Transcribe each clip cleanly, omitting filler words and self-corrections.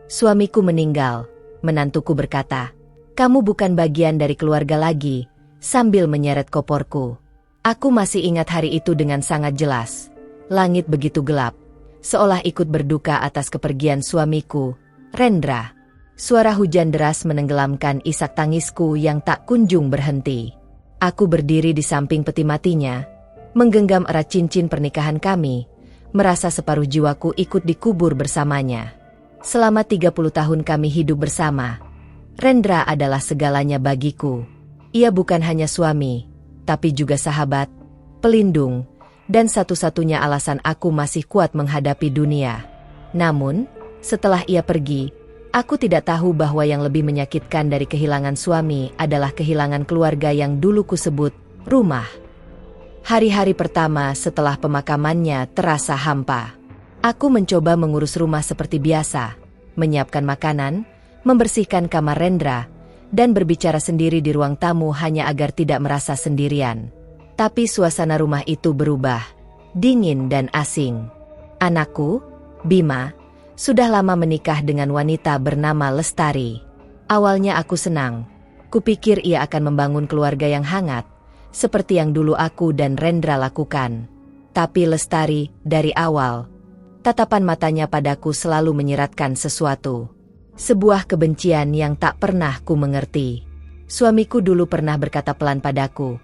Suamiku meninggal, menantuku berkata. Kamu bukan bagian dari keluarga lagi, sambil menyeret koporku. Aku masih ingat hari itu dengan sangat jelas. Langit begitu gelap, seolah ikut berduka atas kepergian suamiku, Rendra. Suara hujan deras menenggelamkan isak tangisku yang tak kunjung berhenti. Aku berdiri di samping peti matinya, menggenggam erat cincin pernikahan kami, merasa separuh jiwaku ikut dikubur bersamanya. Selama 30 tahun kami hidup bersama, Rendra adalah segalanya bagiku. Ia bukan hanya suami, tapi juga sahabat, pelindung, dan satu-satunya alasan aku masih kuat menghadapi dunia. Namun, setelah ia pergi, aku tidak tahu bahwa yang lebih menyakitkan dari kehilangan suami adalah kehilangan keluarga yang dulu kusebut rumah. Hari-hari pertama setelah pemakamannya terasa hampa. Aku mencoba mengurus rumah seperti biasa, menyiapkan makanan, membersihkan kamar Rendra, dan berbicara sendiri di ruang tamu hanya agar tidak merasa sendirian. Tapi suasana rumah itu berubah, dingin dan asing. Anakku, Bima, sudah lama menikah dengan wanita bernama Lestari. Awalnya aku senang. Kupikir ia akan membangun keluarga yang hangat, seperti yang dulu aku dan Rendra lakukan. Tapi Lestari, dari awal, tatapan matanya padaku selalu menyiratkan sesuatu. Sebuah kebencian yang tak pernah ku mengerti. Suamiku dulu pernah berkata pelan padaku,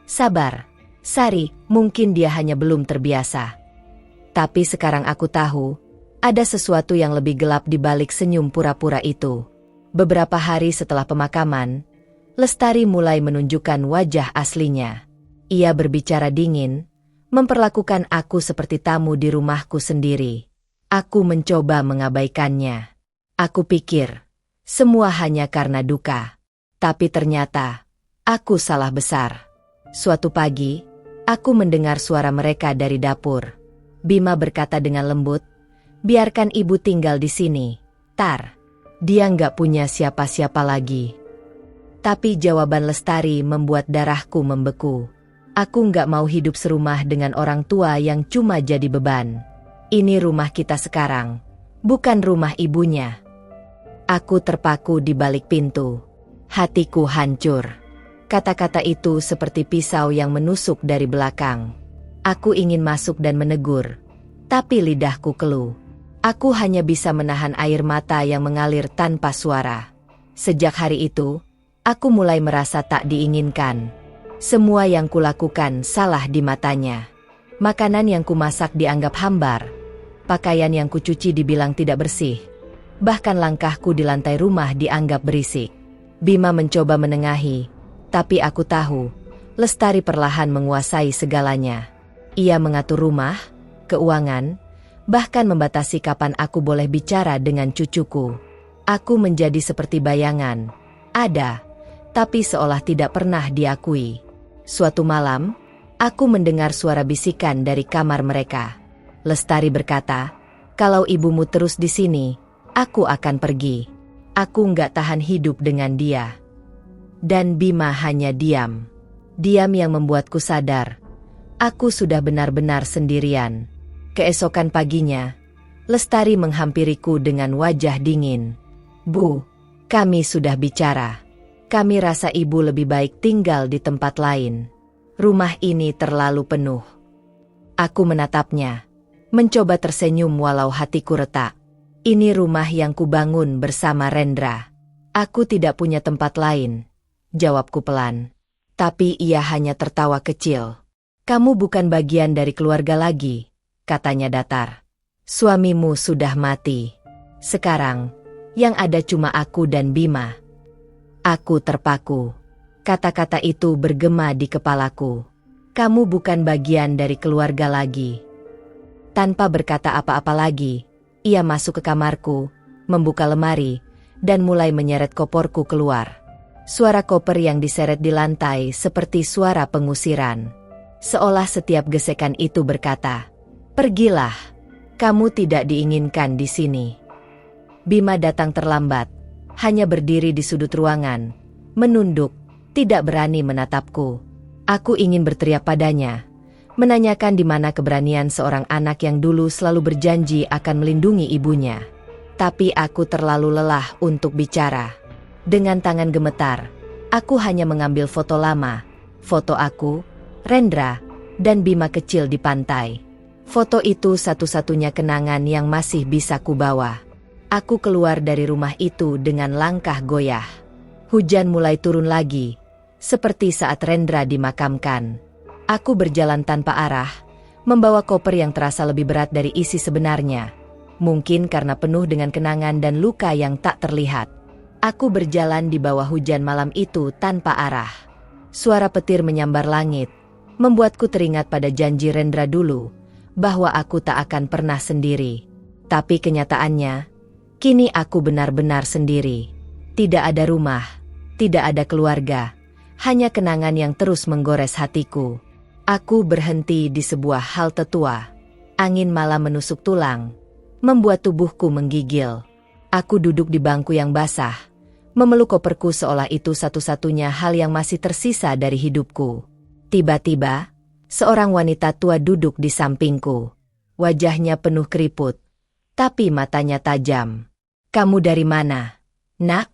"Sabar, Sari, mungkin dia hanya belum terbiasa." Tapi sekarang aku tahu, ada sesuatu yang lebih gelap di balik senyum pura-pura itu. Beberapa hari setelah pemakaman, Lestari mulai menunjukkan wajah aslinya. Ia berbicara dingin, memperlakukan aku seperti tamu di rumahku sendiri. Aku mencoba mengabaikannya. Aku pikir, semua hanya karena duka. Tapi ternyata, aku salah besar. Suatu pagi, aku mendengar suara mereka dari dapur. Bima berkata dengan lembut, "Biarkan ibu tinggal di sini, Tar. Dia nggak punya siapa-siapa lagi." Tapi jawaban Lestari membuat darahku membeku. Aku nggak mau hidup serumah dengan orang tua yang cuma jadi beban. Ini rumah kita sekarang, bukan rumah ibunya. Aku terpaku di balik pintu. Hatiku hancur. Kata-kata itu seperti pisau yang menusuk dari belakang. Aku ingin masuk dan menegur, tapi lidahku keluh. Aku hanya bisa menahan air mata yang mengalir tanpa suara. Sejak hari itu, aku mulai merasa tak diinginkan. Semua yang kulakukan salah di matanya. Makanan yang kumasak dianggap hambar. Pakaian yang kucuci dibilang tidak bersih. Bahkan langkahku di lantai rumah dianggap berisik. Bima mencoba menengahi, tapi aku tahu, Lestari perlahan menguasai segalanya. Ia mengatur rumah, keuangan, bahkan membatasi kapan aku boleh bicara dengan cucuku. Aku menjadi seperti bayangan. Ada, tapi seolah tidak pernah diakui. Suatu malam, aku mendengar suara bisikan dari kamar mereka. Lestari berkata, "Kalau ibumu terus di sini, aku akan pergi. Aku nggak tahan hidup dengan dia." Dan Bima hanya diam. Diam yang membuatku sadar, aku sudah benar-benar sendirian. Keesokan paginya, Lestari menghampiriku dengan wajah dingin. "Bu, kami sudah bicara. Kami rasa ibu lebih baik tinggal di tempat lain. Rumah ini terlalu penuh." Aku menatapnya, mencoba tersenyum walau hatiku retak. Ini rumah yang kubangun bersama Rendra. Aku tidak punya tempat lain, jawabku pelan. Tapi ia hanya tertawa kecil. "Kamu bukan bagian dari keluarga lagi," katanya datar. "Suamimu sudah mati. Sekarang, yang ada cuma aku dan Bima." Aku terpaku. Kata-kata itu bergema di kepalaku. "Kamu bukan bagian dari keluarga lagi." Tanpa berkata apa-apa lagi, ia masuk ke kamarku, membuka lemari, dan mulai menyeret koporku keluar. Suara koper yang diseret di lantai seperti suara pengusiran. Seolah setiap gesekan itu berkata, "Pergilah, kamu tidak diinginkan di sini." Bima datang terlambat, hanya berdiri di sudut ruangan, menunduk, tidak berani menatapku. Aku ingin berteriak padanya, menanyakan di mana keberanian seorang anak yang dulu selalu berjanji akan melindungi ibunya. Tapi aku terlalu lelah untuk bicara. Dengan tangan gemetar, aku hanya mengambil foto lama. Foto aku, Rendra, dan Bima kecil di pantai. Foto itu satu-satunya kenangan yang masih bisa kubawa. Aku keluar dari rumah itu dengan langkah goyah. Hujan mulai turun lagi, seperti saat Rendra dimakamkan. Aku berjalan tanpa arah, membawa koper yang terasa lebih berat dari isi sebenarnya. Mungkin karena penuh dengan kenangan dan luka yang tak terlihat. Aku berjalan di bawah hujan malam itu tanpa arah. Suara petir menyambar langit, membuatku teringat pada janji Rendra dulu, bahwa aku tak akan pernah sendiri. Tapi kenyataannya, kini aku benar-benar sendiri. Tidak ada rumah, tidak ada keluarga, hanya kenangan yang terus menggores hatiku. Aku berhenti di sebuah halte tua. Angin malam menusuk tulang, membuat tubuhku menggigil. Aku duduk di bangku yang basah, memeluk koperku seolah itu satu-satunya hal yang masih tersisa dari hidupku. Tiba-tiba, seorang wanita tua duduk di sampingku. Wajahnya penuh keriput, tapi matanya tajam. "Kamu dari mana, Nak?"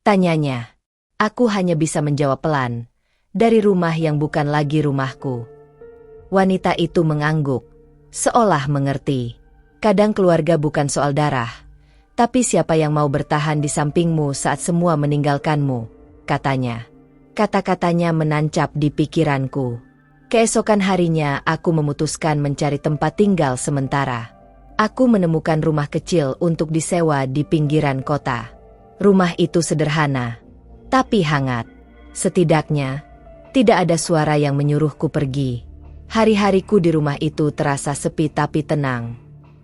tanyanya. Aku hanya bisa menjawab pelan, "Dari rumah yang bukan lagi rumahku." Wanita itu mengangguk, seolah mengerti. "Kadang keluarga bukan soal darah, tapi siapa yang mau bertahan di sampingmu saat semua meninggalkanmu," katanya. Kata-katanya menancap di pikiranku. Keesokan harinya aku memutuskan mencari tempat tinggal sementara. Aku menemukan rumah kecil untuk disewa di pinggiran kota. Rumah itu sederhana, tapi hangat. Setidaknya, tidak ada suara yang menyuruhku pergi. Hari-hariku di rumah itu terasa sepi tapi tenang.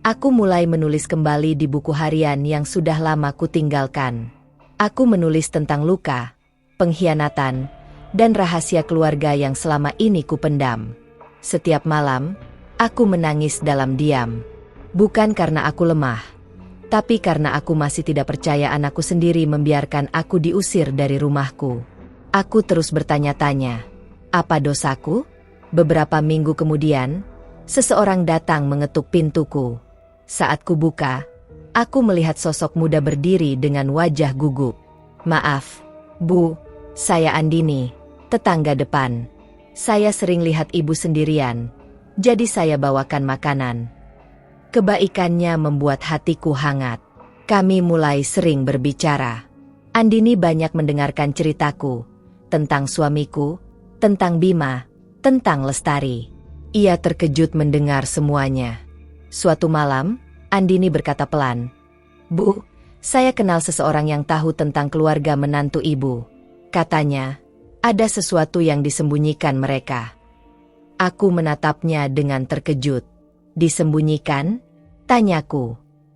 Aku mulai menulis kembali di buku harian yang sudah lama kutinggalkan. Aku menulis tentang luka, pengkhianatan, dan rahasia keluarga yang selama ini kupendam. Setiap malam, aku menangis dalam diam. Bukan karena aku lemah, tapi karena aku masih tidak percaya anakku sendiri membiarkan aku diusir dari rumahku. Aku terus bertanya-tanya, apa dosaku? Beberapa minggu kemudian, seseorang datang mengetuk pintuku. Saat kubuka, aku melihat sosok muda berdiri dengan wajah gugup. "Maaf, Bu, saya Andini, tetangga depan. Saya sering lihat ibu sendirian, jadi saya bawakan makanan." Kebaikannya membuat hatiku hangat. Kami mulai sering berbicara. Andini banyak mendengarkan ceritaku, tentang suamiku, tentang Bima, tentang Lestari. Ia terkejut mendengar semuanya. Suatu malam, Andini berkata pelan, "Bu, saya kenal seseorang yang tahu tentang keluarga menantu ibu. Katanya, ada sesuatu yang disembunyikan mereka." Aku menatapnya dengan terkejut. "Disembunyikan?" tanyaku.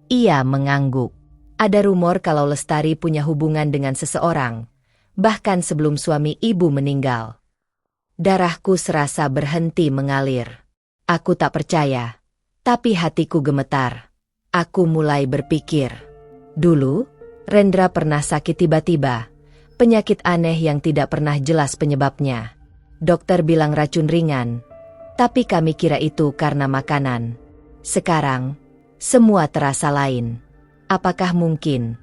Ia mengangguk. "Ada rumor kalau Lestari punya hubungan dengan seseorang, bahkan sebelum suami ibu meninggal." Darahku serasa berhenti mengalir. Aku tak percaya, tapi hatiku gemetar. Aku mulai berpikir. Dulu, Rendra pernah sakit tiba-tiba, penyakit aneh yang tidak pernah jelas penyebabnya. Dokter bilang racun ringan, tapi kami kira itu karena makanan. Sekarang, semua terasa lain. Apakah mungkin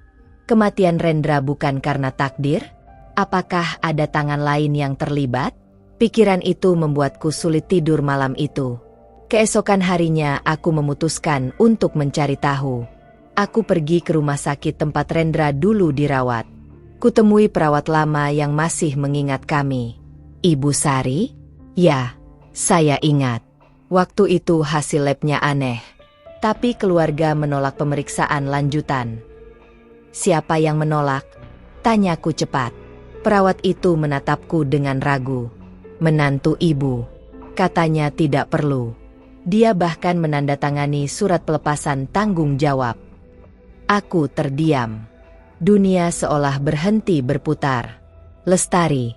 kematian Rendra bukan karena takdir? Apakah ada tangan lain yang terlibat? Pikiran itu membuatku sulit tidur malam itu. Keesokan harinya aku memutuskan untuk mencari tahu. Aku pergi ke rumah sakit tempat Rendra dulu dirawat. Kutemui perawat lama yang masih mengingat kami. "Ibu Sari?" "Ya, saya ingat. Waktu itu hasil labnya aneh. Tapi keluarga menolak pemeriksaan lanjutan." "Siapa yang menolak?" tanyaku cepat. Perawat itu menatapku dengan ragu. "Menantu ibu," katanya, "tidak perlu." Dia bahkan menandatangani surat pelepasan tanggung jawab. Aku terdiam. Dunia seolah berhenti berputar. Lestari,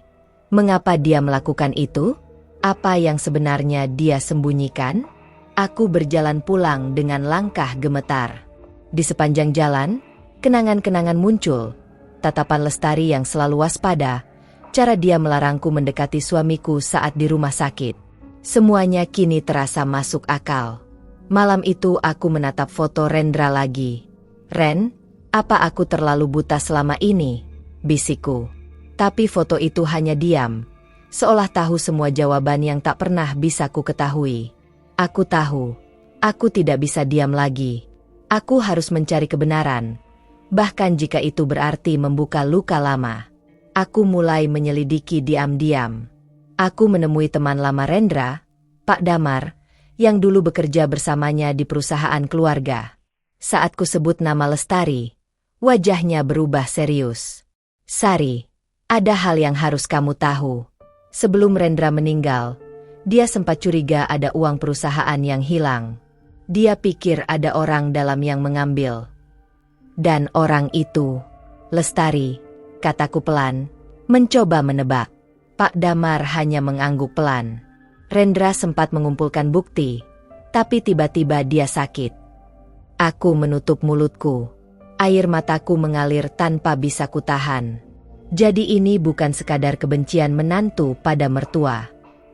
mengapa dia melakukan itu? Apa yang sebenarnya dia sembunyikan? Aku berjalan pulang dengan langkah gemetar. Di sepanjang jalan, kenangan-kenangan muncul. Tatapan Lestari yang selalu waspada, cara dia melarangku mendekati suamiku saat di rumah sakit. Semuanya kini terasa masuk akal. Malam itu aku menatap foto Rendra lagi. "Ren, Apa aku terlalu buta selama ini? Bisikku. Tapi foto itu hanya diam, seolah tahu semua jawaban yang tak pernah bisa ku ketahui. Aku tahu, aku tidak bisa diam lagi. Aku harus mencari kebenaran, bahkan jika itu berarti membuka luka lama. Aku mulai menyelidiki diam-diam. Aku menemui teman lama Rendra, Pak Damar, yang dulu bekerja bersamanya di perusahaan keluarga. Saat ku sebut nama Lestari, wajahnya berubah serius. Sari, ada hal yang harus kamu tahu. Sebelum Rendra meninggal, dia sempat curiga ada uang perusahaan yang hilang. Dia pikir ada orang dalam yang mengambil. Dan orang itu, Lestari, kataku pelan, mencoba menebak. Pak Damar hanya mengangguk pelan. Rendra sempat mengumpulkan bukti, tapi tiba-tiba dia sakit. Aku menutup mulutku. Air mataku mengalir tanpa bisa kutahan. Jadi ini bukan sekadar kebencian menantu pada mertua.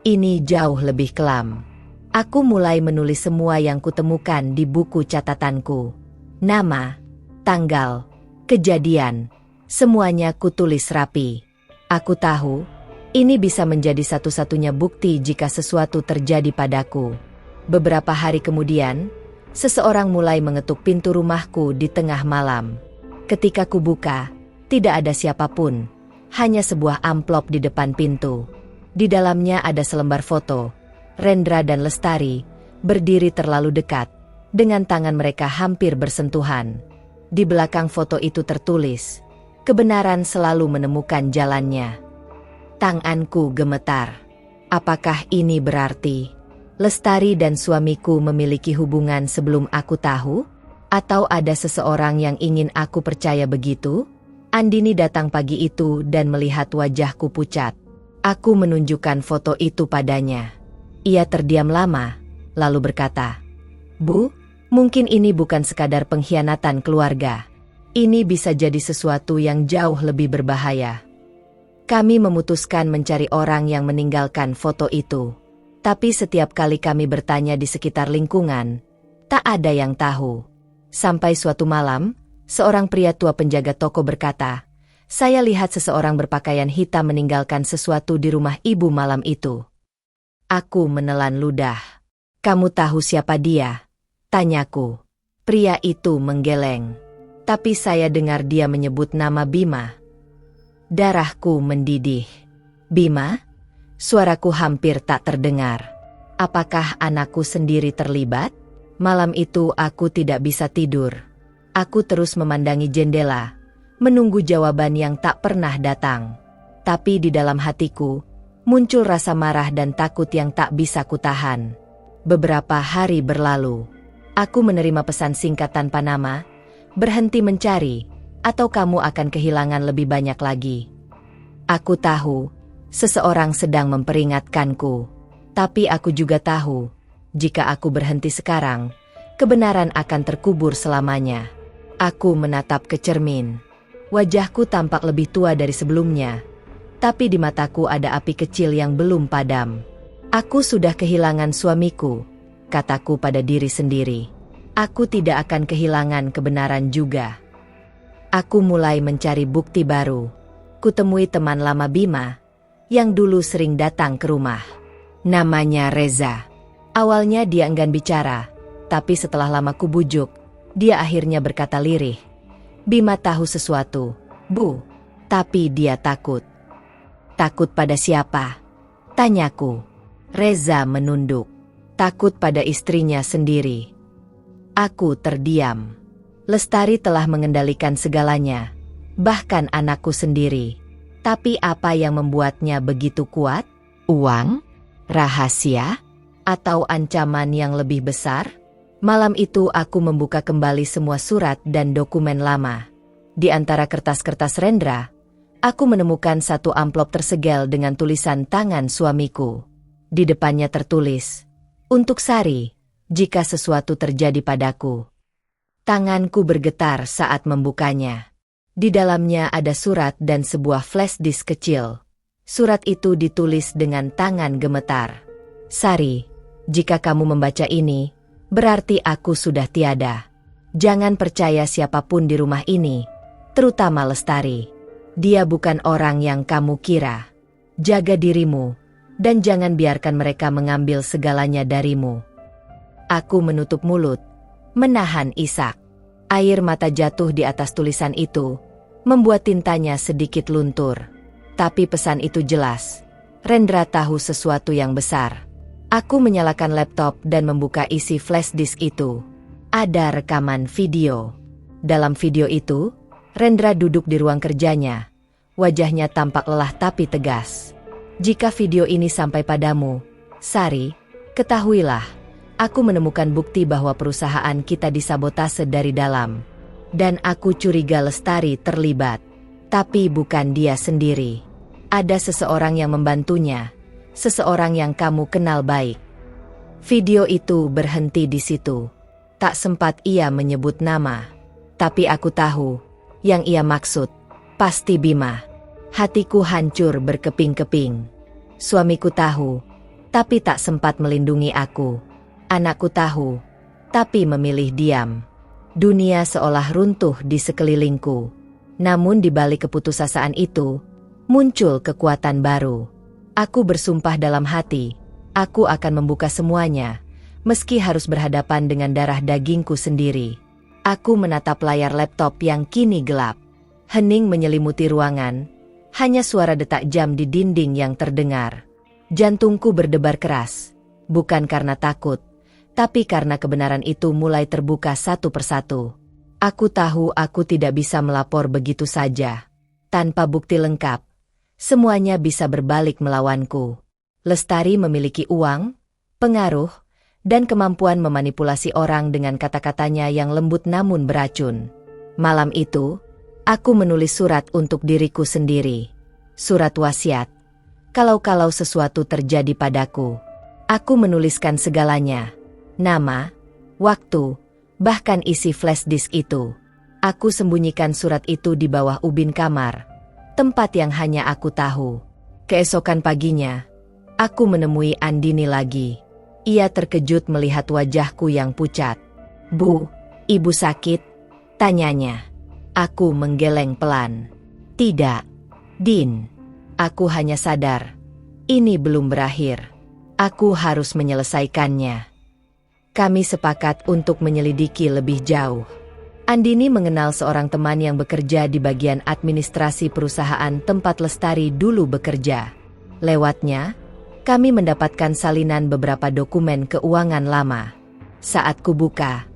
Ini jauh lebih kelam. Aku mulai menulis semua yang kutemukan di buku catatanku. Nama, tanggal, kejadian, semuanya kutulis rapi. Aku tahu, ini bisa menjadi satu-satunya bukti jika sesuatu terjadi padaku. Beberapa hari kemudian, seseorang mulai mengetuk pintu rumahku di tengah malam. Ketika kubuka, tidak ada siapapun, hanya sebuah amplop di depan pintu. Di dalamnya ada selembar foto, Rendra dan Lestari, berdiri terlalu dekat, dengan tangan mereka hampir bersentuhan. Di belakang foto itu tertulis, kebenaran selalu menemukan jalannya. Tanganku gemetar. Apakah ini berarti Lestari dan suamiku memiliki hubungan sebelum aku tahu? Atau ada seseorang yang ingin aku percaya begitu? Andini datang pagi itu dan melihat wajahku pucat. Aku menunjukkan foto itu padanya. Ia terdiam lama, lalu berkata, "Bu, mungkin ini bukan sekadar pengkhianatan keluarga. Ini bisa jadi sesuatu yang jauh lebih berbahaya." Kami memutuskan mencari orang yang meninggalkan foto itu. Tapi setiap kali kami bertanya di sekitar lingkungan, tak ada yang tahu. Sampai suatu malam, seorang pria tua penjaga toko berkata, "Saya lihat seseorang berpakaian hitam meninggalkan sesuatu di rumah ibu malam itu." Aku menelan ludah. "Kamu tahu siapa dia?" tanyaku. Pria itu menggeleng. Tapi saya dengar dia menyebut nama Bima. Darahku mendidih. "Bima?" Suaraku hampir tak terdengar. Apakah anakku sendiri terlibat? Malam itu aku tidak bisa tidur. Aku terus memandangi jendela, menunggu jawaban yang tak pernah datang. Tapi di dalam hatiku, muncul rasa marah dan takut yang tak bisa kutahan. Beberapa hari berlalu. Aku menerima pesan singkat tanpa nama, "Berhenti mencari, atau kamu akan kehilangan lebih banyak lagi." Aku tahu, seseorang sedang memperingatkanku. Tapi aku juga tahu, jika aku berhenti sekarang, kebenaran akan terkubur selamanya. Aku menatap ke cermin. Wajahku tampak lebih tua dari sebelumnya, tapi di mataku ada api kecil yang belum padam. Aku sudah kehilangan suamiku, kataku pada diri sendiri. Aku tidak akan kehilangan kebenaran juga. Aku mulai mencari bukti baru. Kutemui teman lama Bima, yang dulu sering datang ke rumah. Namanya Reza. Awalnya dia enggan bicara, tapi setelah lama kubujuk, dia akhirnya berkata lirih, "Bima tahu sesuatu, Bu." Tapi dia takut. "Takut pada siapa?" tanyaku. Reza menunduk. "Takut pada istrinya sendiri." Aku terdiam. Lestari telah mengendalikan segalanya, bahkan anakku sendiri. Tapi apa yang membuatnya begitu kuat? Uang? Rahasia? Atau ancaman yang lebih besar? Malam itu aku membuka kembali semua surat dan dokumen lama. Di antara kertas-kertas Rendra, aku menemukan satu amplop tersegel dengan tulisan tangan suamiku. Di depannya tertulis, "Untuk Sari, jika sesuatu terjadi padaku." Tanganku bergetar saat membukanya. Di dalamnya ada surat dan sebuah flash disk kecil. Surat itu ditulis dengan tangan gemetar. "Sari, jika kamu membaca ini, berarti aku sudah tiada. Jangan percaya siapapun di rumah ini, terutama Lestari. Dia bukan orang yang kamu kira. Jaga dirimu, dan jangan biarkan mereka mengambil segalanya darimu. Aku menutup mulut, menahan isak. Air mata jatuh di atas tulisan itu, membuat tintanya sedikit luntur. Tapi pesan itu jelas. Rendra tahu sesuatu yang besar. Aku menyalakan laptop dan membuka isi flash disk itu. Ada rekaman video. Dalam video itu, Rendra duduk di ruang kerjanya. Wajahnya tampak lelah tapi tegas. Jika video ini sampai padamu, Sari, ketahuilah, aku menemukan bukti bahwa perusahaan kita disabotase dari dalam. Dan aku curiga Lestari terlibat. Tapi bukan dia sendiri. Ada seseorang yang membantunya. Seseorang yang kamu kenal baik. Video itu berhenti di situ. Tak sempat ia menyebut nama. Tapi aku tahu, yang ia maksud, pasti Bima. Hatiku hancur berkeping-keping. Suamiku tahu, tapi tak sempat melindungi aku. Anakku tahu, tapi memilih diam. Dunia seolah runtuh di sekelilingku. Namun di balik keputusasaan itu, muncul kekuatan baru. Aku bersumpah dalam hati, aku akan membuka semuanya. Meski harus berhadapan dengan darah dagingku sendiri. Aku menatap layar laptop yang kini gelap. Hening menyelimuti ruangan. Hanya suara detak jam di dinding yang terdengar. Jantungku berdebar keras. Bukan karena takut, tapi karena kebenaran itu mulai terbuka satu persatu. Aku tahu aku tidak bisa melapor begitu saja. Tanpa bukti lengkap, semuanya bisa berbalik melawanku. Lestari memiliki uang, pengaruh, dan kemampuan memanipulasi orang dengan kata-katanya yang lembut namun beracun. Malam itu, aku menulis surat untuk diriku sendiri. Surat wasiat. Kalau-kalau sesuatu terjadi padaku. Aku menuliskan segalanya. Nama, waktu, bahkan isi flash disk itu. Aku sembunyikan surat itu di bawah ubin kamar. Tempat yang hanya aku tahu. Keesokan paginya, aku menemui Andini lagi. Ia terkejut melihat wajahku yang pucat. "Bu, ibu sakit?" tanyanya. Aku menggeleng pelan. "Tidak, Din. Aku hanya sadar. Ini belum berakhir. Aku harus menyelesaikannya." Kami sepakat untuk menyelidiki lebih jauh. Andini mengenal seorang teman yang bekerja di bagian administrasi perusahaan tempat Lestari dulu bekerja. Lewatnya, kami mendapatkan salinan beberapa dokumen keuangan lama. Saat kubuka,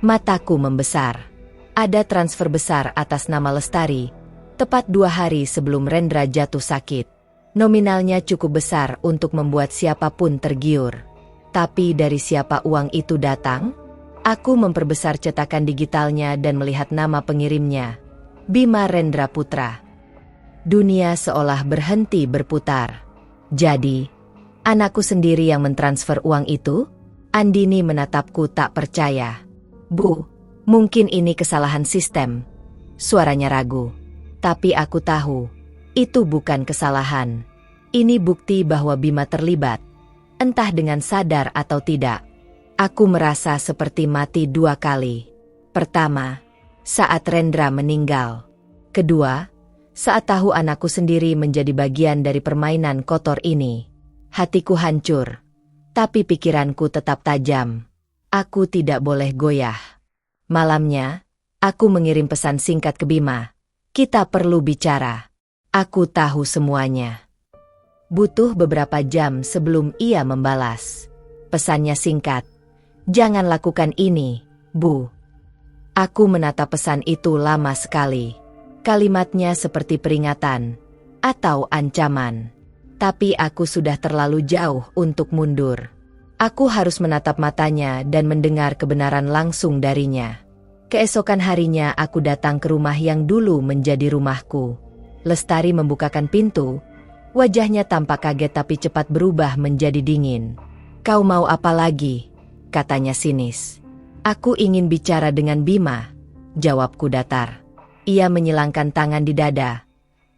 mataku membesar. Ada transfer besar atas nama Lestari, tepat 2 hari sebelum Rendra jatuh sakit. Nominalnya cukup besar untuk membuat siapapun tergiur. Tapi dari siapa uang itu datang? Aku memperbesar cetakan digitalnya dan melihat nama pengirimnya. Bima Rendra Putra. Dunia seolah berhenti berputar. Jadi, anakku sendiri yang mentransfer uang itu? Andini menatapku tak percaya. "Bu, mungkin ini kesalahan sistem." Suaranya ragu. Tapi aku tahu, itu bukan kesalahan. Ini bukti bahwa Bima terlibat. Entah dengan sadar atau tidak. Aku merasa seperti mati 2 kali. Pertama, saat Rendra meninggal. Kedua, saat tahu anakku sendiri menjadi bagian dari permainan kotor ini. Hatiku hancur, tapi pikiranku tetap tajam. Aku tidak boleh goyah. Malamnya, aku mengirim pesan singkat ke Bima. "Kita perlu bicara. Aku tahu semuanya." Butuh beberapa jam sebelum ia membalas. Pesannya singkat. "Jangan lakukan ini, Bu." Aku menatap pesan itu lama sekali. Kalimatnya seperti peringatan atau ancaman. Tapi aku sudah terlalu jauh untuk mundur. Aku harus menatap matanya dan mendengar kebenaran langsung darinya. Keesokan harinya aku datang ke rumah yang dulu menjadi rumahku. Lestari membukakan pintu. Wajahnya tampak kaget tapi cepat berubah menjadi dingin. "Kau mau apa lagi?" katanya sinis. "Aku ingin bicara dengan Bima," jawabku datar. Ia menyilangkan tangan di dada,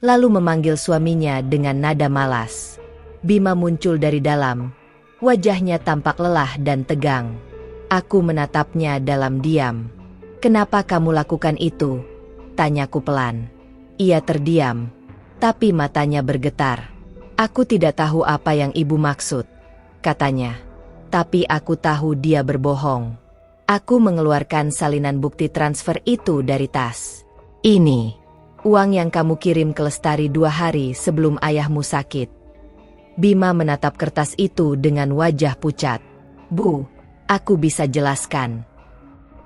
lalu memanggil suaminya dengan nada malas. Bima muncul dari dalam. Wajahnya tampak lelah dan tegang. Aku menatapnya dalam diam. Kenapa kamu lakukan itu? Tanyaku pelan. Ia terdiam, tapi matanya bergetar. Aku tidak tahu apa yang ibu maksud, katanya. Tapi aku tahu dia berbohong. Aku mengeluarkan salinan bukti transfer itu dari tas. Ini uang yang kamu kirim ke Lestari 2 hari sebelum ayahmu sakit. Bima menatap kertas itu dengan wajah pucat. Bu, aku bisa jelaskan.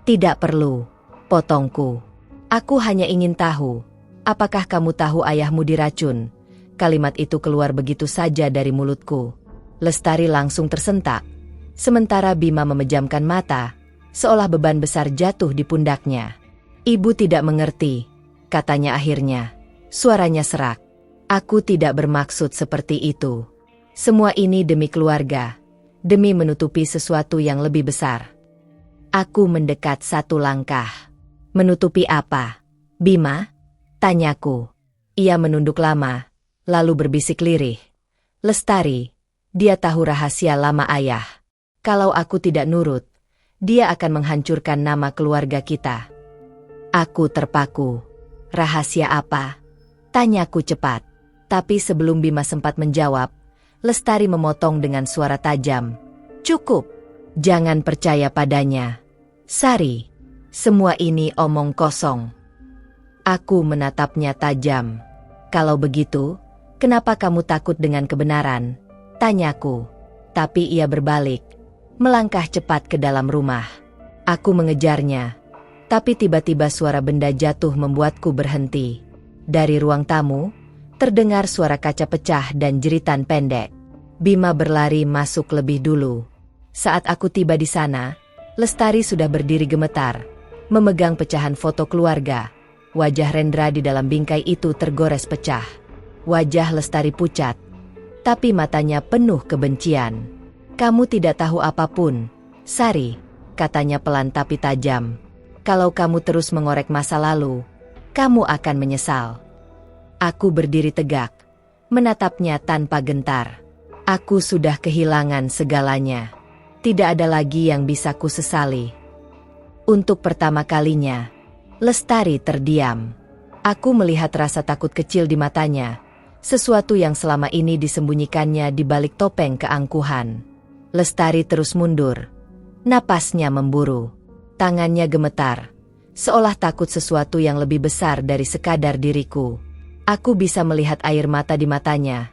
Tidak perlu, potongku. Aku hanya ingin tahu, apakah kamu tahu ayahmu diracun? Kalimat itu keluar begitu saja dari mulutku. Lestari langsung tersentak, sementara Bima memejamkan mata, seolah beban besar jatuh di pundaknya. Ibu tidak mengerti, katanya akhirnya. Suaranya serak. Aku tidak bermaksud seperti itu. Semua ini demi keluarga, demi menutupi sesuatu yang lebih besar. Aku mendekat 1 langkah. Menutupi apa? Bima? Tanyaku. Ia menunduk lama, lalu berbisik lirih. Lestari, dia tahu rahasia lama ayah. Kalau aku tidak nurut, dia akan menghancurkan nama keluarga kita. Aku terpaku. Rahasia apa? Tanyaku cepat. Tapi sebelum Bima sempat menjawab, Lestari memotong dengan suara tajam. Cukup. Jangan percaya padanya. Sari, semua ini omong kosong. Aku menatapnya tajam. Kalau begitu, kenapa kamu takut dengan kebenaran? Tanyaku. Tapi ia berbalik, melangkah cepat ke dalam rumah. Aku mengejarnya, tapi tiba-tiba suara benda jatuh membuatku berhenti. Dari ruang tamu, terdengar suara kaca pecah dan jeritan pendek. Bima berlari masuk lebih dulu. Saat aku tiba di sana, Lestari sudah berdiri gemetar, memegang pecahan foto keluarga. Wajah Rendra di dalam bingkai itu tergores pecah. Wajah Lestari pucat, tapi matanya penuh kebencian. Kamu tidak tahu apapun, Sari, katanya pelan tapi tajam. Kalau kamu terus mengorek masa lalu, kamu akan menyesal. Aku berdiri tegak, menatapnya tanpa gentar. Aku sudah kehilangan segalanya. Tidak ada lagi yang bisa ku sesali. Untuk pertama kalinya, Lestari terdiam. Aku melihat rasa takut kecil di matanya, sesuatu yang selama ini disembunyikannya di balik topeng keangkuhan. Lestari terus mundur. Napasnya memburu. Tangannya gemetar, seolah takut sesuatu yang lebih besar dari sekadar diriku. Aku bisa melihat air mata di matanya,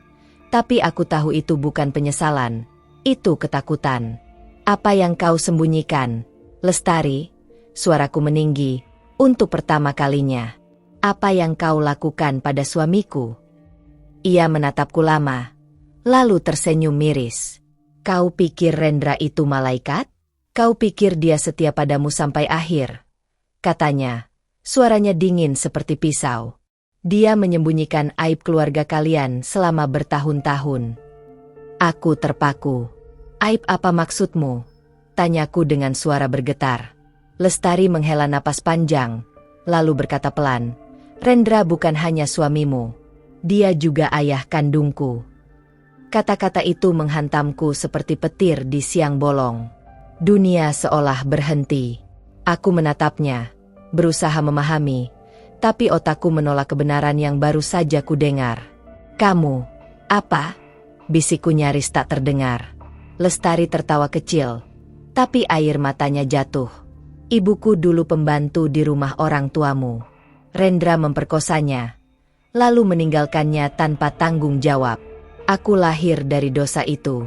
tapi aku tahu itu bukan penyesalan, itu ketakutan. Apa yang kau sembunyikan, Lestari? Suaraku meninggi, untuk pertama kalinya. Apa yang kau lakukan pada suamiku? Ia menatapku lama, lalu tersenyum miris. Kau pikir Rendra itu malaikat? Kau pikir dia setia padamu sampai akhir? Katanya, suaranya dingin seperti pisau. Dia menyembunyikan aib keluarga kalian selama bertahun-tahun. Aku terpaku. Aib apa maksudmu? Tanyaku dengan suara bergetar. Lestari menghela napas panjang, lalu berkata pelan, Rendra bukan hanya suamimu, dia juga ayah kandungku. Kata-kata itu menghantamku seperti petir di siang bolong. Dunia seolah berhenti. Aku menatapnya, berusaha memahami, tapi otakku menolak kebenaran yang baru saja kudengar. Kamu, apa? Bisikku nyaris tak terdengar. Lestari tertawa kecil, tapi air matanya jatuh. Ibuku dulu pembantu di rumah orang tuamu. Rendra memperkosanya, lalu meninggalkannya tanpa tanggung jawab. Aku lahir dari dosa itu,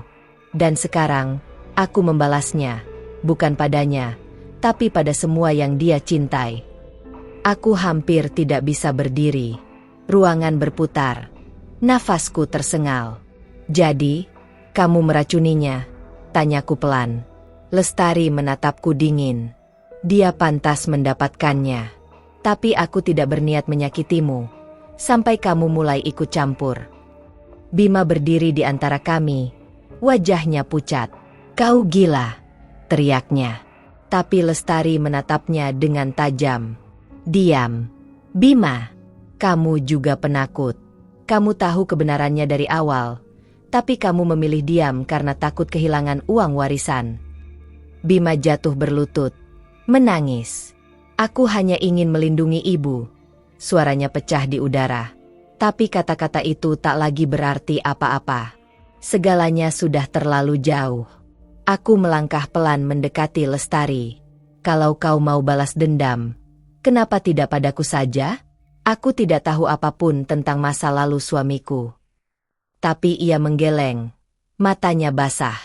dan sekarang aku membalasnya, bukan padanya, tapi pada semua yang dia cintai. Aku hampir tidak bisa berdiri. Ruangan berputar. Nafasku tersengal. Jadi, kamu meracuninya? Tanyaku pelan. Lestari menatapku dingin. Dia pantas mendapatkannya. Tapi aku tidak berniat menyakitimu, sampai kamu mulai ikut campur. Bima berdiri di antara kami. Wajahnya pucat. Kau gila, teriaknya. Tapi Lestari menatapnya dengan tajam. Diam. Bima, kamu juga penakut. Kamu tahu kebenarannya dari awal, tapi kamu memilih diam karena takut kehilangan uang warisan. Bima jatuh berlutut, menangis. Aku hanya ingin melindungi ibu. Suaranya pecah di udara. Tapi kata-kata itu tak lagi berarti apa-apa. Segalanya sudah terlalu jauh. Aku melangkah pelan mendekati Lestari. Kalau kau mau balas dendam, kenapa tidak padaku saja? Aku tidak tahu apapun tentang masa lalu suamiku. Tapi ia menggeleng. Matanya basah.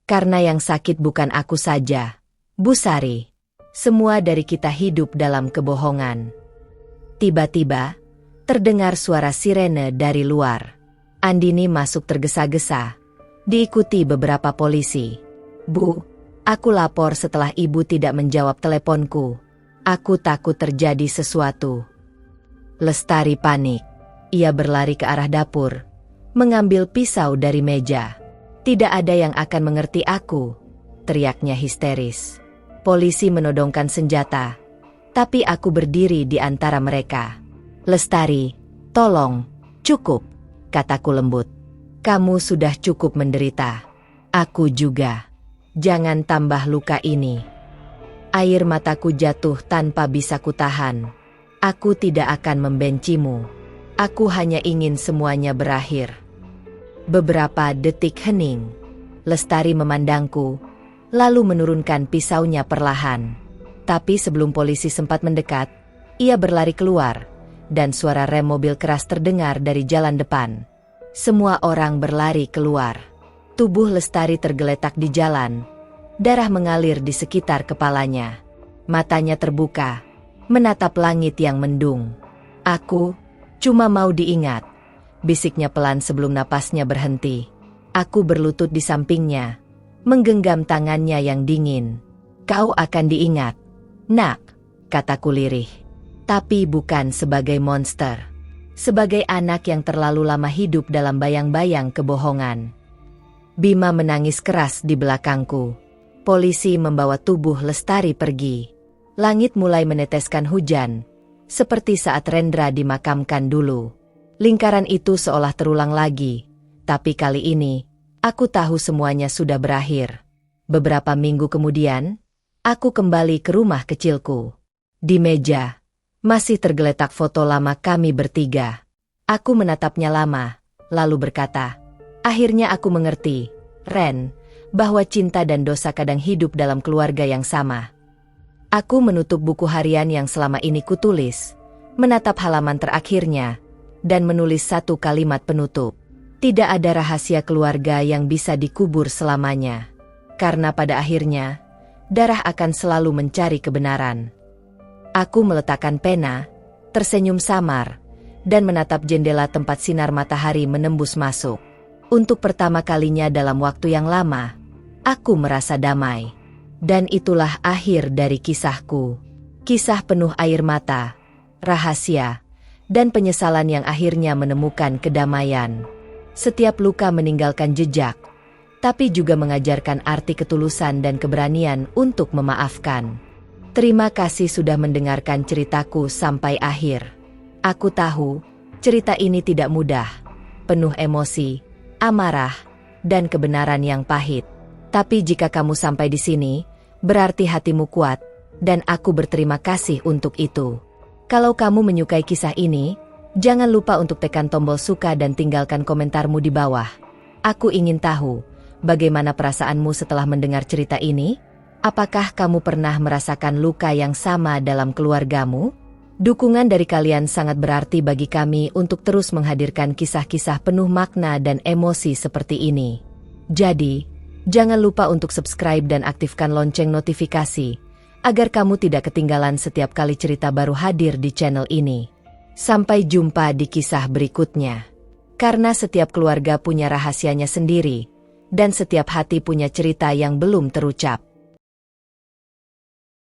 Karena yang sakit bukan aku saja, Bu Sari. Semua dari kita hidup dalam kebohongan. Tiba-tiba, terdengar suara sirene dari luar. Andini masuk tergesa-gesa, diikuti beberapa polisi. Bu, aku lapor setelah ibu tidak menjawab teleponku. Aku takut terjadi sesuatu. Lestari panik. Ia berlari ke arah dapur, mengambil pisau dari meja. Tidak ada yang akan mengerti aku, teriaknya histeris. Polisi menodongkan senjata, tapi aku berdiri di antara mereka. Lestari, tolong, cukup, kataku lembut. Kamu sudah cukup menderita. Aku juga. Jangan tambah luka ini. Air mataku jatuh tanpa bisa kutahan. Aku tidak akan membencimu. Aku hanya ingin semuanya berakhir. Beberapa detik hening. Lestari memandangku, lalu menurunkan pisaunya perlahan. Tapi sebelum polisi sempat mendekat, ia berlari keluar, dan suara rem mobil keras terdengar dari jalan depan. Semua orang berlari keluar. Tubuh Lestari tergeletak di jalan. Darah mengalir di sekitar kepalanya. Matanya terbuka, menatap langit yang mendung. Aku cuma mau diingat, bisiknya pelan sebelum napasnya berhenti. Aku berlutut di sampingnya, menggenggam tangannya yang dingin. Kau akan diingat, nak, kataku lirih. Tapi bukan sebagai monster. Sebagai anak yang terlalu lama hidup dalam bayang-bayang kebohongan. Bima menangis keras di belakangku. Polisi membawa tubuh Lestari pergi. Langit mulai meneteskan hujan, seperti saat Rendra dimakamkan dulu. Lingkaran itu seolah terulang lagi, tapi kali ini, aku tahu semuanya sudah berakhir. Beberapa minggu kemudian, aku kembali ke rumah kecilku. Di meja, masih tergeletak foto lama kami bertiga. Aku menatapnya lama, lalu berkata, akhirnya aku mengerti, Ren, bahwa cinta dan dosa kadang hidup dalam keluarga yang sama. Aku menutup buku harian yang selama ini kutulis, menatap halaman terakhirnya, dan menulis satu kalimat penutup. Tidak ada rahasia keluarga yang bisa dikubur selamanya. Karena pada akhirnya, darah akan selalu mencari kebenaran. Aku meletakkan pena, tersenyum samar, dan menatap jendela tempat sinar matahari menembus masuk. Untuk pertama kalinya dalam waktu yang lama, aku merasa damai. Dan itulah akhir dari kisahku. Kisah penuh air mata, rahasia, dan penyesalan yang akhirnya menemukan kedamaian. Setiap luka meninggalkan jejak, tapi juga mengajarkan arti ketulusan dan keberanian untuk memaafkan. Terima kasih sudah mendengarkan ceritaku sampai akhir. Aku tahu, cerita ini tidak mudah, penuh emosi, amarah, dan kebenaran yang pahit. Tapi jika kamu sampai di sini, berarti hatimu kuat, dan aku berterima kasih untuk itu. Kalau kamu menyukai kisah ini, jangan lupa untuk tekan tombol suka dan tinggalkan komentarmu di bawah. Aku ingin tahu, bagaimana perasaanmu setelah mendengar cerita ini? Apakah kamu pernah merasakan luka yang sama dalam keluargamu? Dukungan dari kalian sangat berarti bagi kami untuk terus menghadirkan kisah-kisah penuh makna dan emosi seperti ini. Jadi, jangan lupa untuk subscribe dan aktifkan lonceng notifikasi, agar kamu tidak ketinggalan setiap kali cerita baru hadir di channel ini. Sampai jumpa di kisah berikutnya. Karena setiap keluarga punya rahasianya sendiri, dan setiap hati punya cerita yang belum terucap.